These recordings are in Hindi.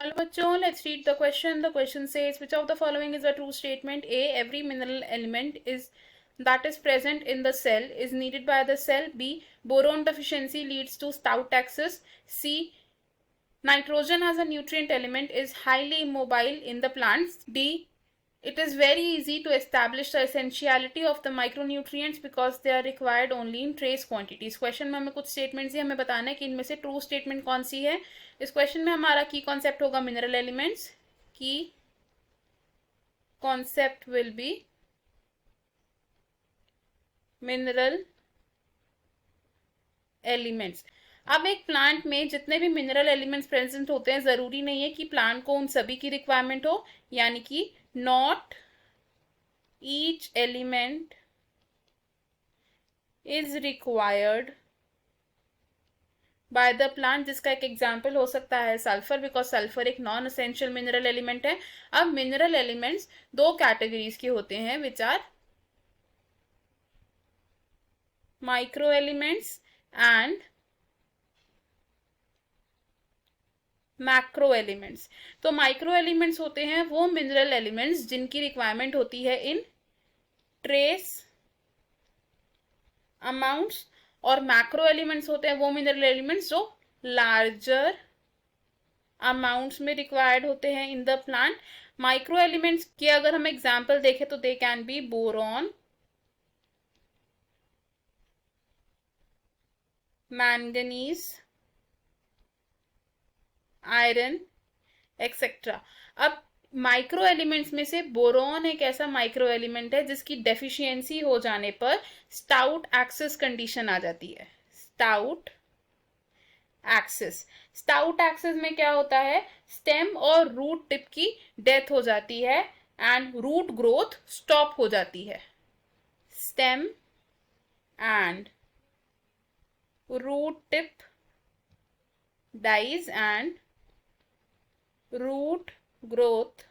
Hello बच्चों, let's read the question. The question says, which of the following is a true statement? A, every mineral element that is present in the cell is needed by the cell. B, boron deficiency leads to stout axis. C, nitrogen as a nutrient element is highly immobile in the plants. D, it is very easy to establish the essentiality of the micronutrients because they are required only in trace quantities. Question में हमें कुछ स्टेटमेंट्स ही हमें बताना है कि इनमें से ट्रू स्टेटमेंट कौन सी है. इस क्वेश्चन में हमारा की कॉन्सेप्ट होगा मिनरल एलिमेंट्स. की concept will be mineral elements. अब एक प्लांट में जितने भी मिनरल एलिमेंट्स प्रेजेंट होते हैं, ज़रूरी नहीं है कि प्लांट को उन सभी की रिक्वायरमेंट हो, यानी कि not each element is required by the plant. जिसका एक एग्जाम्पल हो सकता है सल्फर, बिकॉज सल्फर एक नॉन एसेंशियल मिनरल एलिमेंट है. अब मिनरल एलिमेंट्स दो कैटेगरीज के होते हैं, which are micro elements and macro elements. तो माइक्रो एलिमेंट्स होते हैं वो मिनरल एलिमेंट्स जिनकी रिक्वायरमेंट होती है इन ट्रेस अमाउंट्स, और मैक्रो एलिमेंट्स होते हैं वो मिनरल एलिमेंट्स जो लार्जर अमाउंट्स में रिक्वायर्ड होते हैं in the plant. Micro elements के अगर हम एग्जांपल देखें तो they can be boron, manganese, iron etcetera. अब माइक्रो एलिमेंट्स में से बोरॉन एक ऐसा माइक्रो एलिमेंट है जिसकी डेफिशिएंसी हो जाने पर स्टाउट एक्सिस कंडीशन आ जाती है. Stout axis. स्टाउट एक्सिस में क्या होता है, स्टेम और रूट टिप की डेथ हो जाती है एंड रूट ग्रोथ स्टॉप हो जाती है. Stem and root tip dies and root growth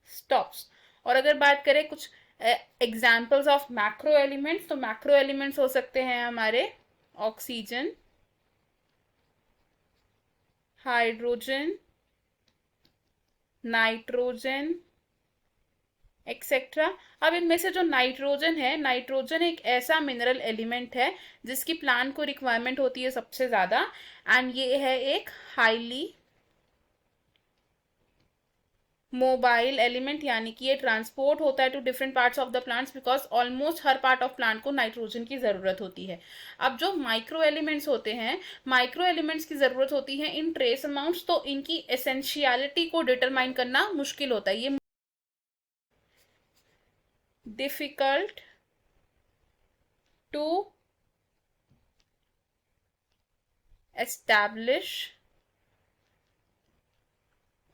stops. और अगर बात करें कुछ एग्जाम्पल्स ऑफ मैक्रो एलिमेंट्स, तो मैक्रो एलिमेंट्स हो सकते हैं हमारे ऑक्सीजन, हाइड्रोजन, नाइट्रोजन एक्सेट्रा. अब इनमें से जो नाइट्रोजन है, नाइट्रोजन एक ऐसा मिनरल एलिमेंट है जिसकी प्लांट को रिक्वायरमेंट होती है सबसे ज़्यादा, एंड ये है एक हाईली मोबाइल एलिमेंट, यानी कि ये ट्रांसपोर्ट होता है to different parts of the plants because almost हर पार्ट ऑफ प्लांट को नाइट्रोजन की ज़रूरत होती है. अब जो माइक्रो एलिमेंट्स होते हैं, माइक्रो एलिमेंट्स की ज़रूरत होती है इन ट्रेस अमाउंट्स, तो इनकी एसेंशियलिटी को डिटरमाइन करना मुश्किल होता है. ये difficult to establish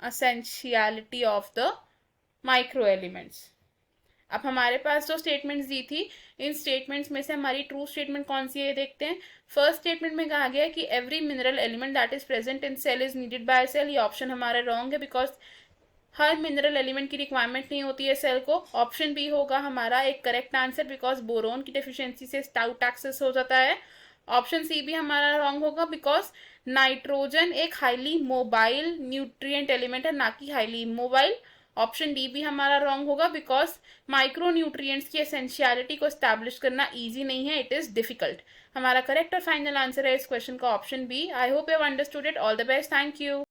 essentiality of the micro elements. अब हमारे पास जो स्टेटमेंट्स दी थी, इन स्टेटमेंट्स में से हमारी ट्रू स्टेटमेंट कौन सी है देखते हैं. फर्स्ट स्टेटमेंट में कहा गया कि every mineral element that is present in cell is needed by cell. ये ऑप्शन हमारा रॉन्ग है बिकॉज हर मिनरल एलिमेंट की रिक्वायरमेंट नहीं होती है सेल को. ऑप्शन बी होगा हमारा एक करेक्ट आंसर बिकॉज बोरोन की डेफिशिएंसी से स्टाउट एक्सेस हो जाता है. ऑप्शन सी भी हमारा रॉन्ग होगा बिकॉज नाइट्रोजन एक हाईली मोबाइल न्यूट्रिएंट एलिमेंट है, ना कि हाईली इमोबाइल. ऑप्शन डी भी हमारा रॉन्ग होगा बिकॉज माइक्रो न्यूट्रिएंट्स की एसेंशियलिटी को एस्टैब्लिश करना इजी नहीं है, इट इज डिफिकल्ट. हमारा करेक्ट और फाइनल आंसर है इस क्वेश्चन का option B. I hope you have understood it. All the best. Thank you.